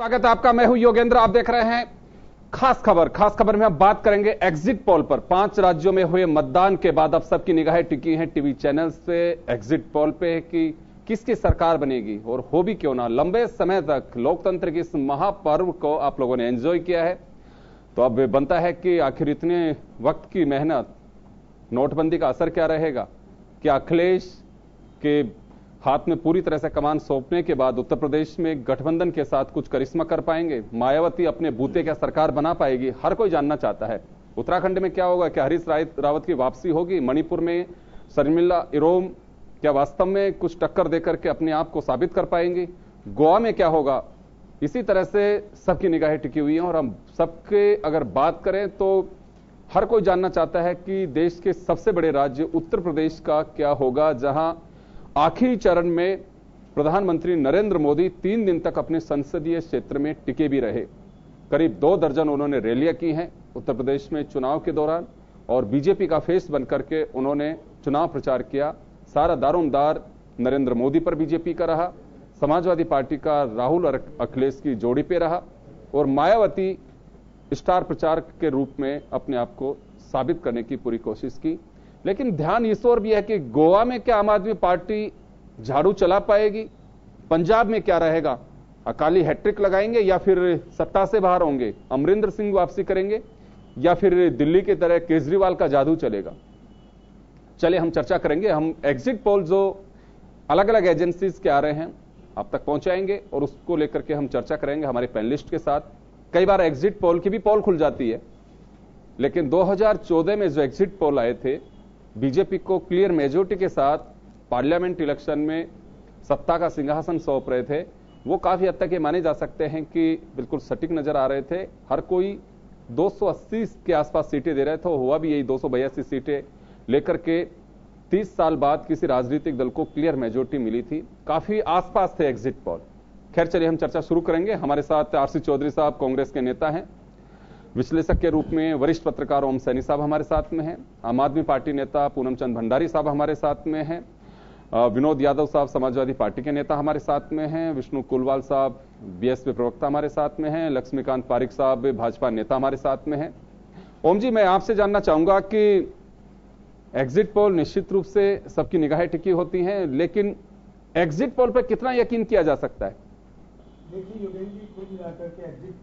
स्वागत है आपका। मैं हूं योगेंद्र। आप देख रहे हैं खास खबर। खास खबर में हम बात करेंगे एग्जिट पोल पर। 5 राज्यों में हुए मतदान के बाद अब सबकी निगाहें टिकी हैं टीवी चैनल्स पे एग्जिट पोल पे कि किसकी सरकार बनेगी, और हो भी क्यों ना। लंबे समय तक लोकतंत्र के इस महापर्व को आप लोगों ने एंजॉय किया है, तो अब बनता है कि आखिर इतने वक्त की मेहनत, नोटबंदी का असर क्या रहेगा। क्या अखिलेश के हाथ में पूरी तरह से कमान सौंपने के बाद उत्तर प्रदेश में गठबंधन के साथ कुछ करिश्मा कर पाएंगे? मायावती अपने बूते क्या सरकार बना पाएगी? हर कोई जानना चाहता है। उत्तराखंड में क्या होगा? क्या हरीश रावत की वापसी होगी? मणिपुर में शर्मिला इरोम क्या वास्तव में कुछ टक्कर देकर के अपने आप को साबित कर पाएंगी? गोवा में क्या होगा? इसी तरह से सबकी निगाहें टिकी हुई हैं। और हम सबके अगर बात करें तो हर कोई जानना चाहता है कि देश के सबसे बड़े राज्य उत्तर प्रदेश का क्या होगा, जहां आखिरी चरण में प्रधानमंत्री नरेंद्र मोदी 3 दिन तक अपने संसदीय क्षेत्र में टिके भी रहे। करीब 2 दर्जन उन्होंने रैलियां की हैं उत्तर प्रदेश में चुनाव के दौरान, और बीजेपी का फेस बनकर के उन्होंने चुनाव प्रचार किया। सारा दारोमदार नरेंद्र मोदी पर बीजेपी का रहा, समाजवादी पार्टी का राहुल और अखिलेश की जोड़ी पे रहा, और मायावती स्टार प्रचारक के रूप में अपने आप को साबित करने की पूरी कोशिश की। लेकिन ध्यान इस ओर भी है कि गोवा में क्या आम आदमी पार्टी झाड़ू चला पाएगी? पंजाब में क्या रहेगा? अकाली हैट्रिक लगाएंगे या फिर सत्ता से बाहर होंगे? अमरिंदर सिंह वापसी करेंगे या फिर दिल्ली की तरह केजरीवाल का जादू चलेगा? चले हम चर्चा करेंगे। हम एग्जिट पोल जो अलग अलग एजेंसीज के आ रहे हैं आप तक पहुंचाएंगे, और उसको लेकर के हम चर्चा करेंगे हमारे पैनलिस्ट के साथ। कई बार एग्जिट पोल की भी पोल खुल जाती है, लेकिन 2014 में जो एग्जिट पोल आए थे, बीजेपी को क्लियर मेजोरिटी के साथ पार्लियामेंट इलेक्शन में सत्ता का सिंहासन सौंप रहे थे, वो काफी हद तक ये माने जा सकते हैं कि बिल्कुल सटीक नजर आ रहे थे। हर कोई 280 के आसपास सीटें दे रहे थे, हुआ भी यही 282 सीटें लेकर के 30 साल बाद किसी राजनीतिक दल को क्लियर मेजोरिटी मिली थी। काफी आसपास थे एग्जिट पोल। खैर चलिए हम चर्चा शुरू करेंगे। हमारे साथ आरसी चौधरी साहब कांग्रेस के नेता हैं, विश्लेषक के रूप में वरिष्ठ पत्रकार ओम सैनी साहब हमारे साथ में हैं, आम आदमी पार्टी नेता पूनम चंद भंडारी साहब हमारे साथ में हैं, विनोद यादव साहब समाजवादी पार्टी के नेता हमारे साथ में हैं, विष्णु कुलवाल साहब बीएसपी प्रवक्ता हमारे साथ में हैं, लक्ष्मीकांत पारिक साहब भाजपा नेता हमारे साथ में हैं। ओम जी, मैं आपसे जानना चाहूंगा कि एग्जिट पोल निश्चित रूप से सबकी निगाहें टिकी होती हैं, लेकिन एग्जिट पोल पर कितना यकीन किया जा सकता है? देखिए योगेंद्र जी, कुल मिलाकर के एग्जिट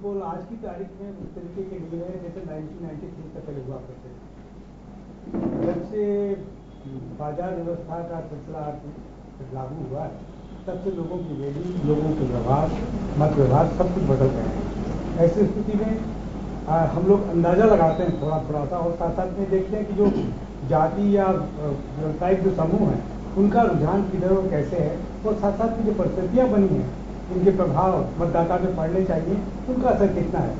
पोल आज की तारीख में उस तरीके के लिए है जैसे 1993 से पहले हुआ करते थे। जब से बाजार व्यवस्था का सिलसिला लागू हुआ है, तब से लोगों की वैल्यू, लोगों के व्यवहार, मत व्यवहार सब कुछ बदल गए हैं। ऐसी स्थिति में हम लोग अंदाजा लगाते हैं थोड़ा थोड़ा सा, और साथ साथ में देखते हैं कि जो जाति या व्यावसायिक जो समूह है उनका रुझान किधर और कैसे है, और साथ साथ में जो परिस्थितियाँ बनी हैं उनके प्रभाव मतदाता में पड़ने चाहिए, उनका असर कितना है।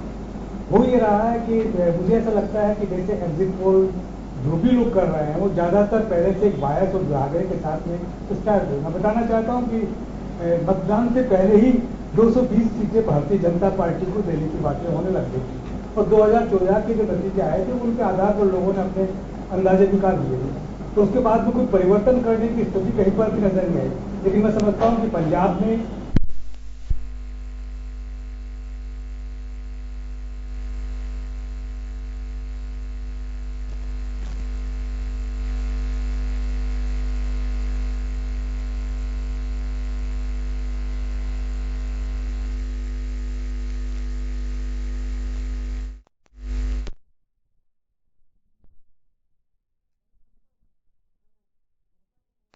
हो ये रहा है कि मुझे ऐसा लगता है कि जैसे एग्जिट पोल जो भी लोग कर रहे हैं वो ज़्यादातर पहले से एक बायस और दुरागरे के साथ में स्टार्ट हुए। मैं बताना चाहता हूँ कि मतदान से पहले ही 220 सीटें भारतीय जनता पार्टी को देने की बातें होने लग गई थी, और 2014 के जो नतीजे आए थे उनके आधार पर लोगों ने अपने अंदाजे निकाल दिए थे। तो उसके बाद में कोई परिवर्तन करने की स्थिति कहीं पर भी नजर नहीं आई। लेकिन मैं समझता हूँ कि पंजाब में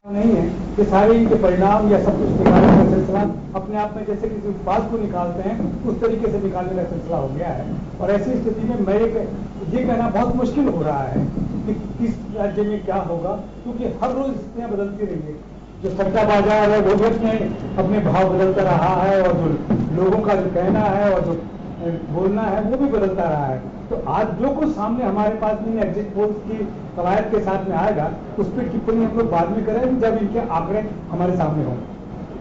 नहीं है कि सारे इनके परिणाम या सब कुछ निकालने का सिलसिला अपने आप में जैसे किसी उत्पाद को निकालते हैं उस तरीके से निकालने का सिलसिला हो गया है। और ऐसी स्थिति में मैं ये कहना बहुत मुश्किल हो रहा है कि किस राज्य में क्या होगा, क्योंकि हर रोज स्थितियाँ बदलती रही है। जो सट्टा बाजार है वो भी अपने भाव बदलता रहा है, और जो लोगों का जो कहना है और जो बोलना है वो भी बदलता रहा है। तो आज जो कुछ सामने हमारे पास में एग्जिट पोल्स की कवायद के साथ में आएगा, उस पर टिप्पणी हम लोग बाद में करें जब इनके आंकड़े हमारे सामने हों।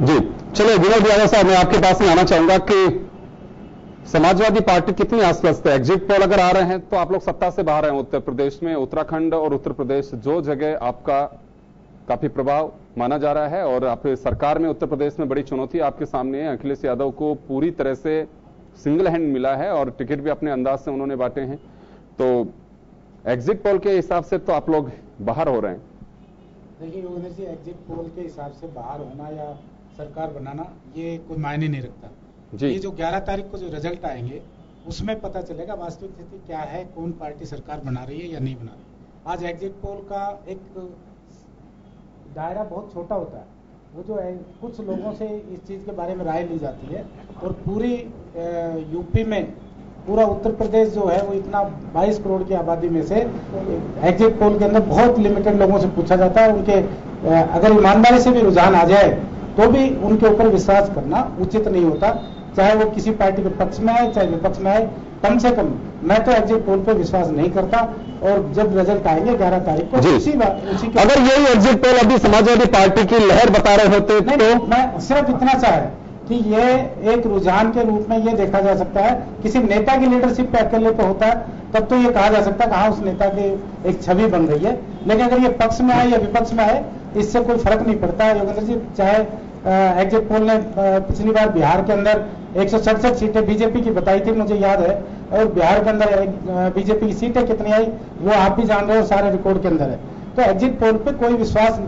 जी चलिए, विनोद यादव साहब मैं आपके पास में आना चाहूंगा कि समाजवादी पार्टी कितनी आश्वस्त है? एग्जिट पोल अगर आ रहे हैं तो आप लोग सत्ता से बाहर हैं उत्तर प्रदेश में, उत्तराखंड और उत्तर प्रदेश जो जगह आपका काफी प्रभाव माना जा रहा है और आप सरकार में उत्तर प्रदेश में बड़ी चुनौती आपके सामने है। अखिलेश यादव को पूरी तरह से सिंगल हैंड मिला है और टिकट भी अपने अंदाज से उन्होंने बांटे हैं। तो एग्जिट पोल के हिसाब से तो आप लोग बाहर हो रहे हैं। देखिए योगेंद्र जी, एग्जिट पोल के हिसाब से बाहर होना या सरकार बनाना ये कोई मायने नहीं रखता जी। ये जो 11 तारीख को जो रिजल्ट आएंगे उसमें पता चलेगा वास्तविक स्थिति क्या है, कौन पार्टी सरकार बना रही है या नहीं बना रही। आज एग्जिट पोल का एक दायरा बहुत छोटा होता है। वो जो है कुछ लोगों से इस चीज के बारे में राय ली जाती है और पूरी यूपी में पूरा उत्तर प्रदेश जो है वो इतना 22 करोड़ की आबादी में से एग्जिट पोल के अंदर बहुत लिमिटेड लोगों से पूछा जाता है। उनके अगर ईमानदारी से भी रुझान आ जाए तो भी उनके ऊपर विश्वास करना उचित नहीं होता, चाहे वो किसी पार्टी के पक्ष में आए चाहे विपक्ष में आए। कम से कम मैं तो एग्जिट पोल पे विश्वास नहीं करता और जब रिजल्ट आएंगे 11 तारीख को उसी के अगर यही एग्जिट पोल अभी समाजवादी पार्टी की लहर बता रहे होते तो मैं सिर्फ इतना सा है कि ये एक रुझान के रूप में ये देखा जा सकता है। किसी नेता की लीडरशिप पे अकेले पे होता है तब तो ये कहा जा सकता है कि हाँ उस नेता की एक छवि बन गई है, लेकिन अगर ये पक्ष में आए या विपक्ष में आए इससे कोई फर्क नहीं पड़ता है। योगेंद्र जी, चाहे एग्जिट पोल ने पिछली बार बिहार के अंदर 167 सीटें बीजेपी की बताई थी, मुझे याद है, और बिहार के अंदर बीजेपी की सीटें कितनी आई वो आप भी जान रहे हो, सारे रिकॉर्ड के अंदर है। तो एग्जिट पोल पे कोई विश्वास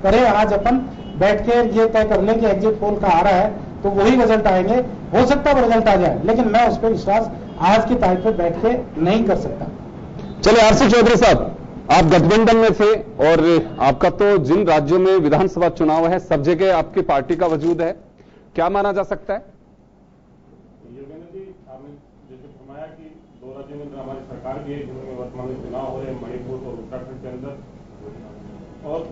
करे, आज अपन बैठ के ये तय कर लें कि एग्जिट पोल का आ रहा है तो वही रिजल्ट आएंगे। हो सकता है रिजल्ट आ जाए, लेकिन मैं उस पर विश्वास आज की तारीख पे बैठ के नहीं कर सकता। चलिए आरसी चौधरी साहब, आप गठबंधन में थे और आपका तो जिन राज्यों में विधानसभा चुनाव है सब जगह आपकी पार्टी का वजूद है, क्या माना जा सकता है? योगेंद्र जी, आपने जैसे फरमाया कि 2 राज्यों में हमारी सरकार भी है जिनमें वर्तमान में चुनाव हो रहे हैं, मणिपुर और उत्तराखंड के अंदर, और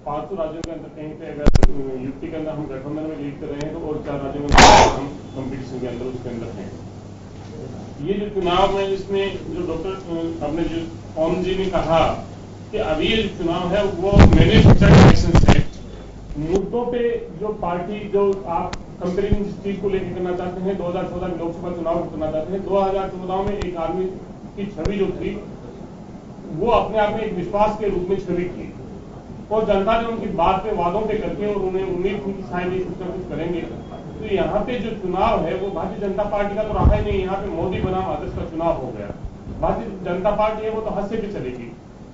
500 राज्यों के अंदर कहीं पे अगर यूपी के अंदर हम गठबंधन में लीड कर रहे हैं तो और 4 राज्यों में हम कंपटीशन के अंदर उसके अंदर हैं। ये जो चुनाव में इसमें जो डॉक्टर आपने जो ओम जी ने कहा कि अभी ये चुनाव है वो मैन्युफैक्चर्ड इलेक्शंस है, मुद्दों पे जो पार्टी जो आप कंपेरिजन जिस चीज को लेकर करना चाहते हैं, 2014 में लोकसभा चुनाव करना चाहते हैं, 2014 में एक आदमी की छवि जो थी वो अपने आप में एक विश्वास के रूप में छवि थी और जनता ने उनकी बात पे वादों पे करके और उन्हें उम्मीद थी कि शायद ये कुछ करेंगे। तो यहाँ पे जो चुनाव है वो भारतीय जनता पार्टी का तो रहा ही नहीं, यहाँ पे मोदी बनाम आदर्श का चुनाव हो गया। भारतीय जनता पार्टी है वो तो हद से भी चलेगी।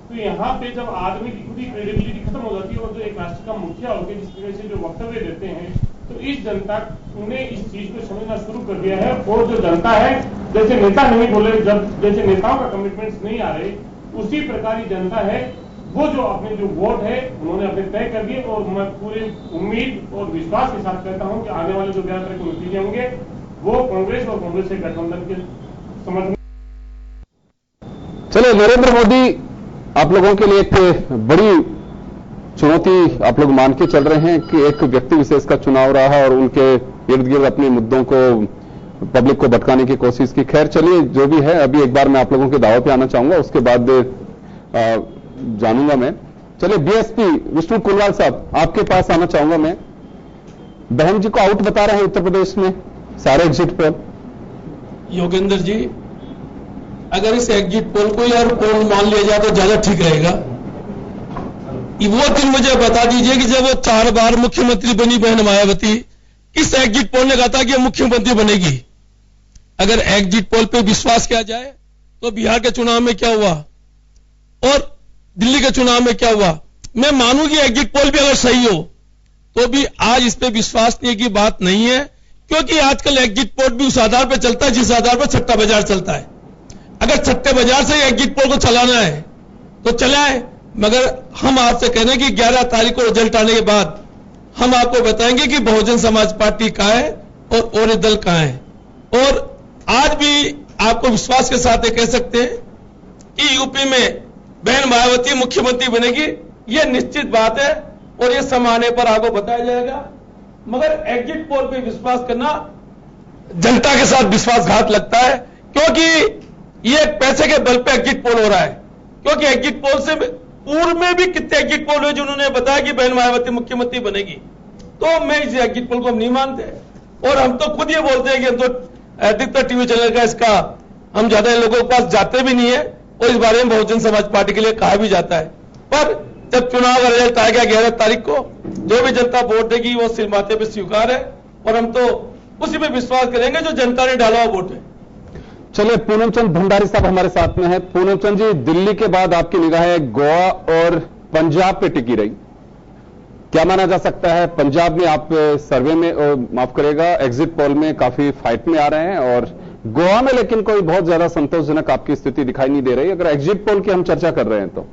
तो यहाँ पे जब आदमी की खुद ही क्रेडिबिलिटी खत्म हो जाती है और जो एक राष्ट्र का मुखिया होकर जिस तरह से जो वक्तव्य देते हैं तो इस जनता ने इस चीज को समझना शुरू कर दिया है। और जो जनता है, जैसे नेता नहीं बोले, जब जैसे नेताओं का कमिटमेंट्स नहीं आ रहे, उसी प्रकार की जनता है वो जो अपने जो वोट है उन्होंने अपने तय कर दिए। और मैं पूरी उम्मीद और विश्वास के साथ कहता हूं कि आने वाले जो 11 तारीख को नतीजे होंगे वो कांग्रेस और कांग्रेस के गठबंधन के समर्थन। चलिए, नरेंद्र मोदी आप लोगों के लिए एक बड़ी चुनौती आप लोग मान के चल रहे हैं कि एक व्यक्ति विशेष का चुनाव रहा और उनके इर्द गिर्द अपने मुद्दों को पब्लिक को भटकाने की कोशिश की। खैर चलिए, जो भी है, अभी एक बार मैं आप लोगों के दावे पे आना चाहूंगा, उसके बाद जानूंगा मैं। चलिए, बीएसपी विष्णु कुलवाल साहब, आपके पास आना चाहूंगा मैं। बहन जी को आउट बता रहे हैं उत्तर प्रदेश में सारे एग्जिट पोल। योगेंद्र जी, अगर इस एग्जिट पोल को यार पोल मान लिया जाए तो ज्यादा ठीक रहेगा। वो दिन मुझे बता दीजिए कि जब वो 4 बार मुख्यमंत्री बनी बहन मायावती, किस एग्जिट पोल ने कहा था कि मुख्यमंत्री बनेगी? अगर एग्जिट पोल पे विश्वास किया जाए तो बिहार के चुनाव में क्या हुआ और दिल्ली के चुनाव में क्या हुआ? मैं मानूं कि एग्जिट पोल भी अगर सही हो तो भी आज इस पे विश्वास करने की बात नहीं है, क्योंकि आजकल एग्जिट पोल भी उस आधार पर चलता है जिस आधार पर सट्टा बाजार चलता है। अगर सट्टे बाजार से एग्जिट पोल को चलाना है तो चलाए, मगर हम आपसे कह रहे हैं कि 11 तारीख को रिजल्ट आने के बाद हम आपको बताएंगे कि बहुजन समाज पार्टी कहां है और दल कहां है। और आज भी आपको विश्वास के साथ ये कह सकते हैं कि यूपी में बहन मायावती मुख्यमंत्री बनेगी, यह निश्चित बात है और यह समय आने पर आपको बताया जाएगा। मगर एग्जिट पोल पे विश्वास करना जनता के साथ विश्वासघात लगता है, क्योंकि यह पैसे के बल पे एग्जिट पोल हो रहा है। क्योंकि एग्जिट पोल से पूर्व में भी कितने एग्जिट पोल हुए जिन्होंने बताया कि बहन मायावती मुख्यमंत्री बनेगी। तो मैं इस एग्जिट पोल को हम नहीं मानते और हम तो खुद ये बोलते हैं कि हम तो अधिकतर टीवी चैनल का इसका हम ज्यादा लोगों के पास जाते भी नहीं है और इस बारे में बहुजन समाज पार्टी के लिए कहा भी जाता है। पर जब चुनाव का रिजल्ट आएगा 11 तारीख को, जो भी जनता वोट देगी वो सिर माथे पे स्वीकार है और हम तो उसी पे विश्वास करेंगे जो जनता ने डाला हुआ वोट है। चलिए, पूनम चंद भंडारी साहब हमारे साथ में है। पूनम चंद जी, दिल्ली के बाद आपकी निगाहें गोवा और पंजाब पे टिकी रही, क्या माना जा सकता है? पंजाब में आप सर्वे में, माफ करेगा, एग्जिट पोल में काफी फाइट में आ रहे हैं और गोवा में लेकिन कोई बहुत ज्यादा संतोषजनक आपकी स्थिति दिखाई नहीं दे रही, अगर एग्जिट पोल की हम चर्चा कर रहे हैं तो।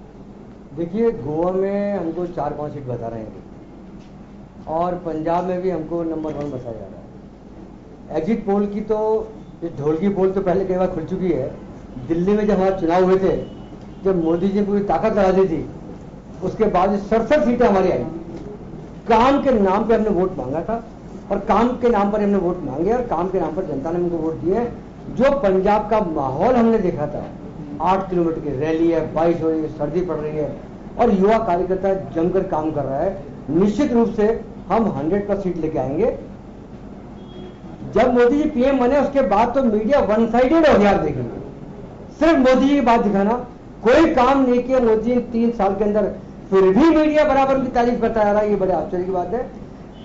देखिए, गोवा में हमको 4-5 सीट बता रहे हैं और पंजाब में भी हमको नंबर 1 बताया जा रहा है। एग्जिट पोल की तो, ढोल की पोल तो पहले कई बार खुल चुकी है। दिल्ली में जब हमारे चुनाव हुए थे, जब मोदी जी पूरी ताकत लगा दी थी, उसके बाद 67 सीटें हमारी आई। काम के नाम पे हमने वोट मांगा था और काम के नाम पर हमने वोट मांगे और काम के नाम पर जनता ने हमको वोट दिए। जो पंजाब का माहौल हमने देखा था, 8 किलोमीटर की रैली है, बारिश हो रही है, सर्दी पड़ रही है और युवा कार्यकर्ता जमकर काम कर रहा है, निश्चित रूप से हम 100+ सीट लेके आएंगे। जब मोदी जी पीएम बने उसके बाद तो मीडिया वन साइडेड हो गया। आप देखेंगे, सिर्फ मोदी जी की बात दिखाना, कोई काम नहीं किया मोदी जी 3 साल के अंदर, फिर भी मीडिया बराबर उनकी तारीफ करता आ रहा है। ये बड़े आश्चर्य की बात है।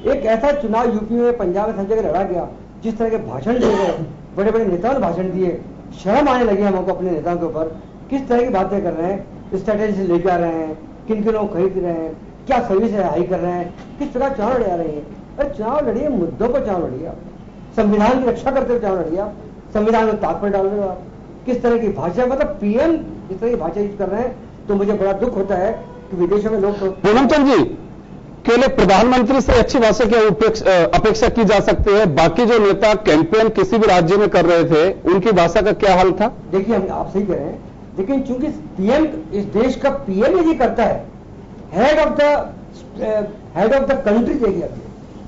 एक ऐसा चुनाव यूपी में, पंजाब में, सब जगह लड़ा गया, जिस तरह के भाषण दिए गए, बड़े बड़े नेताओं ने भाषण दिए, शर्म आने लगी हमको अपने नेताओं के ऊपर। किस तरह की बातें कर रहे हैं, स्ट्रेटेजी लेके आ रहे हैं, किन किन को खरीद रहे हैं, क्या सर्विस हाई कर रहे हैं, किस प्रकार चुनाव लड़े आ रहे हैं। अरे चुनाव लड़िए, मुद्दों पर चुनाव लड़िए, आप संविधान की रक्षा करते हुए चुनाव लड़िए, आप संविधान में ताक पर डाल रहे हो। आप किस तरह की भाषा, मतलब पीएम इस तरह की भाषा यूज कर रहे हैं, तो मुझे बड़ा दुख होता है कि विदेशों में लोग तो। पूनम चंद जी, केवल प्रधानमंत्री से अच्छी भाषा की अपेक्षा की जा सकती है, बाकी जो नेता कैंपेन किसी भी राज्य में कर रहे थे उनकी भाषा का क्या हाल था? देखिए, हम आप सही कह रहे हैं, लेकिन चूंकि पीएम, इस देश का पीएम यदि करता है, हेड ऑफ द कंट्री देखिए,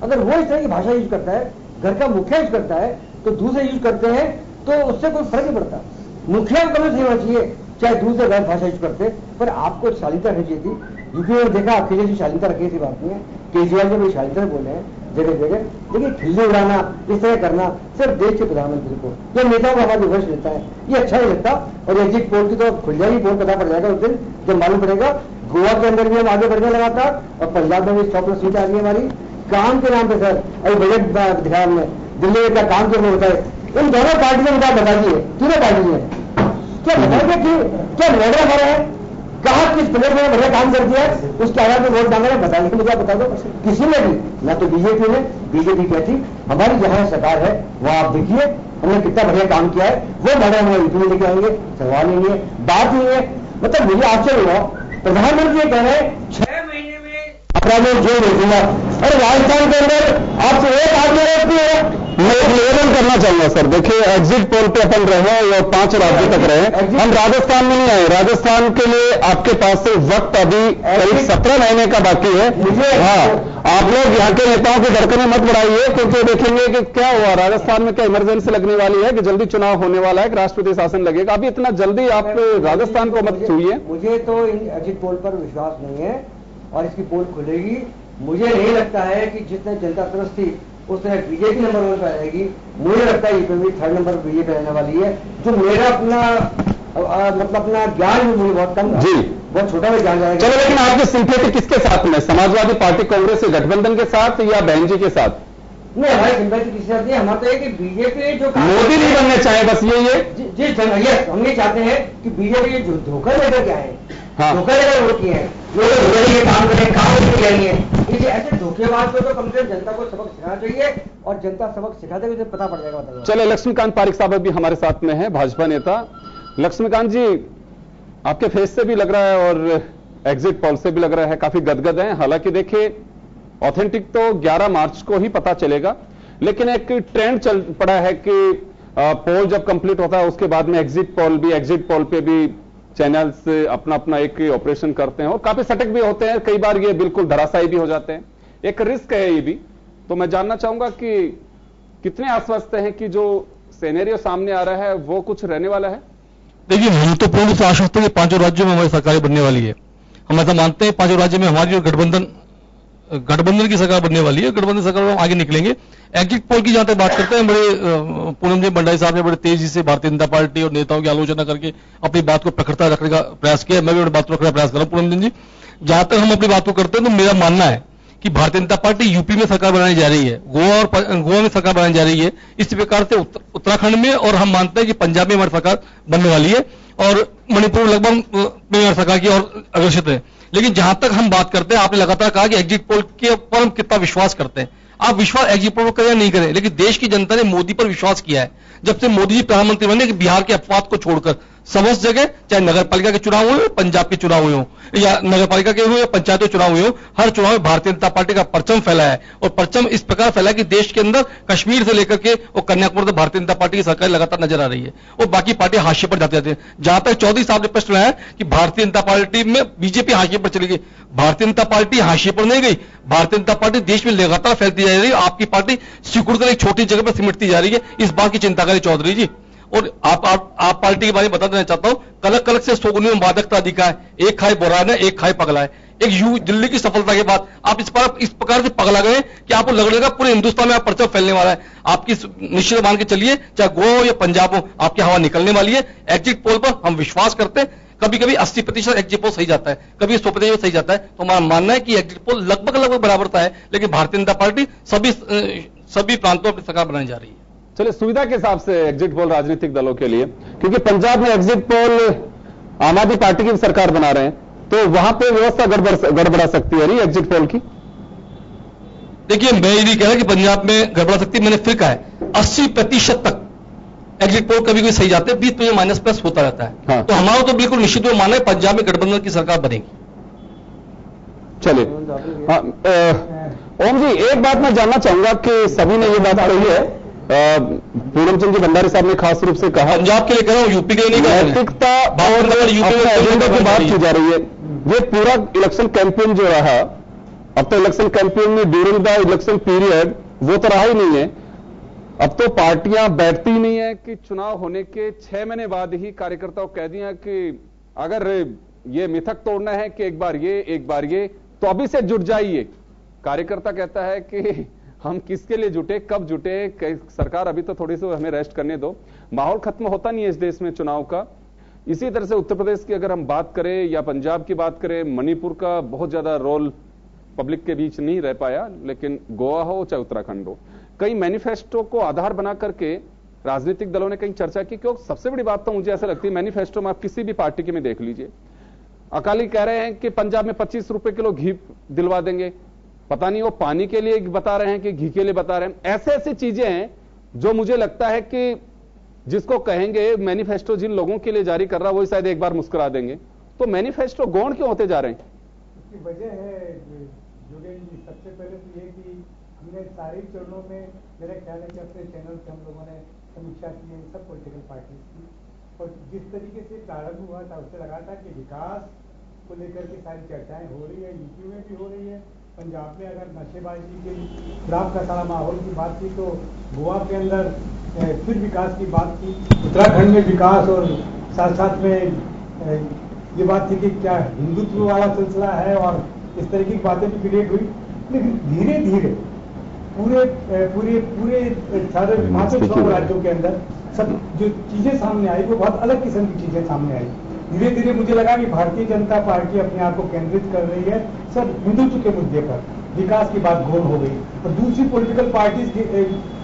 अगर वो इस तरह की भाषा यूज करता है, घर का मुखिया यूज करता है, तो दूसरे यूज करते हैं, तो उससे कोई फर्क नहीं पड़ता। मुखिया को कभी नहीं होना चाहिए, चाहे दूसरे गलत भाषा यूज करते, पर आपको शालीनता रखनी चाहिए थी। यूपी में देखा, अखिलेश की शालीनता रखी थी, बात नहीं है। केजरीवाल ने भी शालीनता बोले हैं जगह जगह, लेकिन खिल्ली उड़ाना, इस तरह करना सिर्फ देश के प्रधानमंत्री को, ये नेताओं को हमारा विवश लेता है, ये अच्छा नहीं लगता। और एग्जिट पोल की तो खुल जाएगी, पोल पता पड़ जाएगा उस दिन जब मालूम पड़ेगा। गोवा के अंदर भी हम आगे बढ़ने लगातार और पंजाब में भी 100+ सीट आ रही है हमारी, काम के नाम पे। सर, अभी बजट दिखा हमने, दिल्ली का काम के लिए बताए, इन दोनों पार्टियों ने बात बता दी है, तीनों पार्टी ने क्या बताएंगे कि क्या लड़ हमारा है, कहा किस प्लेट में बढ़िया काम कर दिया, उसके आधार पर वोट मांगे, बताइए मुझे, बता दो। किसी ने भी, ना तो बीजेपी ने, बीजेपी कहती हमारी जहां सरकार है वहां आप देखिए हमने कितना बढ़िया काम किया है, वो मॉडल हम यूपी में लेके आएंगे, सवाल नहीं है, बात नहीं है। मतलब मुझे आश्चर्य हुआ, प्रधानमंत्री ये कह रहे हैं 6 महीने में अपराधियों जेल भेजूंगा, अरे राजस्थान के अंदर आपसे एक आदमी रोकती है। मैं एक निवेदन करना चाहूंगा सर, देखिए एग्जिट पोल पे अपन रहे और 5 राज्यों तक रहे, हम राजस्थान में नहीं आए। राजस्थान के लिए आपके पास से वक्त अभी करीब 17 महीने का बाकी है। हाँ, आप लोग यहाँ के नेताओं की धड़कनें मत बढ़ाइए, क्योंकि देखेंगे कि क्या हुआ, राजस्थान में क्या इमरजेंसी लगने वाली है कि जल्दी चुनाव होने वाला है कि राष्ट्रपति शासन लगेगा। अभी इतना जल्दी आप राजस्थान को मत छूइए। मुझे तो इन एग्जिट पोल पर विश्वास नहीं है और इसकी पोल खुलेगी। मुझे नहीं लगता है कि जितने जनता तरस थी उस तरह बीजेपी नंबर 1 पर आएगी। मुझे लगता है ये भी 3rd नंबर पर बीजेपी रहने वाली है। जो मेरा अपना मतलब अपना ज्ञान भी मुझे बहुत कम जी, बहुत छोटा में ज्ञान जाएगा। चलो, लेकिन आपकी सिंपैथी किसके साथ में, समाजवादी पार्टी कांग्रेस के गठबंधन के साथ या बहन जी के साथ? नहीं, हमारी सिंपैथी किसी साथ नहीं, हमारा तो है कि बीजेपी जो मोदी नहीं बनने चाहे, बस यही है। जिस हम ये चाहते हैं कि बीजेपी जो धोखा लेकर के आए, धोखा लेकर वोट किए हैं, वो काम करें, काम नहीं है, इसलिए ऐसे धोखेबाज को तो कम से कम जनता को सबक सिखाना चाहिए और जनता सबक सिखाते हुए पता पड़ जाएगा। चले, लक्ष्मीकांत पारिक साहब भी हमारे साथ में है, भाजपा नेता। लक्ष्मीकांत जी, आपके फेस से भी लग रहा है और एग्जिट पोल से भी लग रहा है काफी गदगद है। हालांकि देखिए, ऑथेंटिक तो 11 मार्च को ही पता चलेगा, लेकिन एक ट्रेंड चल पड़ा है कि पोल जब कंप्लीट होता है उसके बाद में एग्जिट पोल पे भी चैनल्स अपना अपना एक ऑपरेशन करते हैं और काफी सटीक भी होते हैं, कई बार ये बिल्कुल धराशायी भी हो जाते हैं। एक रिस्क है ये भी। तो मैं जानना चाहूंगा कि कितने आश्वस्त हैं कि जो सिनेरियो सामने आ रहा है वो कुछ रहने वाला है? देखिए, हम तो पूर्ण रूप से आश्वस्त हैं कि 5 राज्यों में हमारी सरकारें बनने वाली है। हम ऐसा मानते हैं 5 राज्यों में हमारी गठबंधन की सरकार बनने वाली है। गठबंधन सरकार में हम आगे निकलेंगे। एग्जिट पोल की जहां तक बात करते हैं, बड़े पूनम जी भंडारी साहब ने बड़े तेजी से भारतीय जनता पार्टी और नेताओं की आलोचना करके अपनी बात को प्रखरता रखने का प्रयास किया। मैं भी अपनी बात को रखने का प्रयास कर रहा हूं। पूनम जी, जहां तक हम अपनी बात को करते हैं तो मेरा मानना है कि भारतीय जनता पार्टी यूपी में सरकार बनाने जा रही है, गोवा में सरकार बनाने जा रही है, इसी प्रकार से उत्तराखंड में, और हम मानते हैं कि पंजाब में हमारी सरकार बनने वाली है और मणिपुर लगभग में हमारी सरकार की और अग्रसित है। लेकिन जहां तक हम बात करते हैं, आपने लगातार कहा कि एग्जिट पोल के ऊपर हम कितना विश्वास करते हैं। आप विश्वास एग्जिट पोल करें या नहीं करें, लेकिन देश की जनता ने मोदी पर विश्वास किया है। जब से मोदी जी प्रधानमंत्री बने कि बिहार के अपवाद को छोड़कर समस्त जगह, चाहे नगर पालिका के चुनाव हुए, पंजाब के चुनाव हुए हो, या नगर पालिका के हुए, पंचायतों चुनाव हुए हो, हर चुनाव में भारतीय जनता पार्टी का परचम फैला है। और परचम इस प्रकार फैला है कि देश के अंदर कश्मीर से लेकर के और कन्याकुमारी तक भारतीय जनता पार्टी की सरकार लगातार नजर आ रही है और बाकी पार्टी हाशिए पर जाते हैं। जहां तक चौधरी साहब ने प्रश्न उठाया कि भारतीय जनता पार्टी में बीजेपी हाशिए पर चली गई, भारतीय जनता पार्टी हाशिए पर नहीं गई। भारतीय जनता पार्टी देश में लगातार फैलती जा रही है। आपकी पार्टी सिकुड़ कर एक छोटी जगह पर सिमटती जा रही है। इस बात की चिंता करें चौधरी जी। और आप पार्टी के बारे में बता देना चाहता हूं, कलक कलक से सोगनी में मादकता अधिका है, एक खाए बुराना, एक खाए पगला है। एक दिल्ली की सफलता के बाद आप इस प्रकार से पगला गए कि आपको लग रहा पूरे हिंदुस्तान में आप परचम फैलने वाला है। आपकी निश्चित मान के चलिए, चाहे गोवा हो या पंजाब हो, आपकी हवा निकलने वाली है। एग्जिट पोल पर हम विश्वास करते हैं। कभी कभी 80% एग्जिट पोल सही जाता है, कभी 100% सही जाता है। तो हमारा मानना है कि एग्जिट पोल लगभग बराबरता है, लेकिन भारतीय जनता पार्टी सभी प्रांतों पर सरकार बनाने जा रही है। चलिए, सुविधा के हिसाब से एग्जिट पोल राजनीतिक दलों के लिए, क्योंकि पंजाब में एग्जिट पोल आम आदमी पार्टी की सरकार बना रहे हैं, तो वहां पे व्यवस्था गड़बड़ा सकती है नहीं एग्जिट पोल की। देखिए, मैं ये नहीं कह रहा कि पंजाब में गड़बड़ा सकती है। मैंने फिर कहा है 80% तक एग्जिट पोल कभी कोई सही जाते हैं, 20% माइनस प्लस होता रहता है। हाँ। तो हमारा तो बिल्कुल निश्चित रूप मानना है पंजाब में गठबंधन की सरकार बनेगी। चलिए, ओम जी, एक बात मैं जानना चाहूंगा कि सभी ने ये बात कही है, पूनम चंद जी भंडारी साहब ने खास रूप से कहा, पंजाब के लिए कह रहा हूं, यूपी के लिए नहीं कह रहा हूं, नैतिकता और यूपी एजेंडा की बात की जा रही है। ये पूरा इलेक्शन कैंपेन जो रहा, अब तो इलेक्शन कैंपेन में ड्यूरिंग द इलेक्शन पीरियड वो तो रहा ही नहीं है। अब तो पार्टियां बैठती ही नहीं है कि चुनाव होने के 6 महीने बाद ही कार्यकर्ताओं कह दिया कि अगर ये मिथक तोड़ना है कि एक बार ये तो अभी से जुट जाइए। कार्यकर्ता कहता है कि हम किसके लिए जुटे, कब जुटे, सरकार अभी तो थोड़ी सी हमें रेस्ट करने दो। माहौल खत्म होता नहीं है इस देश में चुनाव का। इसी तरह से उत्तर प्रदेश की अगर हम बात करें या पंजाब की बात करें, मणिपुर का बहुत ज्यादा रोल पब्लिक के बीच नहीं रह पाया, लेकिन गोवा हो चाहे उत्तराखंड हो, कई मैनिफेस्टो को आधार बना करके राजनीतिक दलों ने कहीं चर्चा की। क्योंकि सबसे बड़ी बात तो मुझे ऐसा लगती है, मैनिफेस्टो में आप किसी भी पार्टी के में देख लीजिए, अकाली कह रहे हैं कि पंजाब में 25 रुपए किलो घी दिलवा देंगे, पता नहीं वो पानी के लिए बता रहे हैं कि घी के लिए बता रहे हैं। ऐसे ऐसी चीजें हैं जो मुझे लगता है कि जिसको कहेंगे मैनिफेस्टो जिन लोगों के लिए जारी कर रहा है वही शायद एक बार मुस्कुरा देंगे। तो मैनिफेस्टो गौण क्यों होते जा रहे हैं? इसकी वजह है जोगेन जी, सबसे पहले तो ये कि हमने सारे चरणों में, मेरा ख्याल है कि अपने चैनल से हम लोगों ने समीक्षा की है सब पॉलिटिकल पार्टीज की, और जिस तरीके से प्रारंभ हुआ था उससे लगा था कि विकास को लेकर के सारी चर्चाएं हो रही है, यूपी में भी हो रही है, पंजाब में अगर नशेबाजी के खिलाफ का सारा माहौल की बात की तो गोवा के अंदर फिर विकास की बात की, उत्तराखंड में विकास, और साथ साथ में ये बात थी कि क्या हिंदुत्व वाला सिलसिला है, और इस तरह की बातें भी क्रिएट हुई। लेकिन धीरे धीरे पूरे पूरे पूरे सारे हिमाचल 100 राज्यों के अंदर सब जो चीजें सामने आई वो बहुत अलग किस्म की चीजें सामने आई। धीरे धीरे मुझे लगा कि भारतीय जनता पार्टी अपने आप को केंद्रित कर रही है सब हिंदुत्व के मुद्दे पर, विकास की बात गौण हो गई, और दूसरी पॉलिटिकल पार्टीज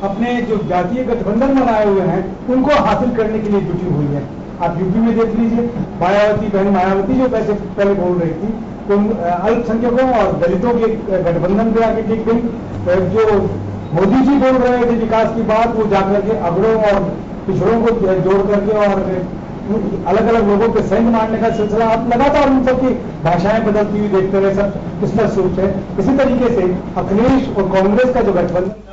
अपने जो जातीय गठबंधन बनाए हुए हैं उनको हासिल करने के लिए जुटी हुई है। आप यूपी में देख लीजिए, बहन मायावती जो वैसे पहले बोल रही थी तो अल्पसंख्यकों और दलितों के गठबंधन पे आके टिक गई। जो मोदी जी बोल रहे थे विकास की बात, वो जाकर के अगड़ों और पिछड़ों को जोड़ करके और अलग अलग लोगों के सैन्य मारने का सिलसिला आप लगातार उन सबकी भाषाएं बदलती हुई देखते रहे, सब स्पष्ट रूप से। इसी तरीके से अखिलेश और कांग्रेस का जो गठबंधन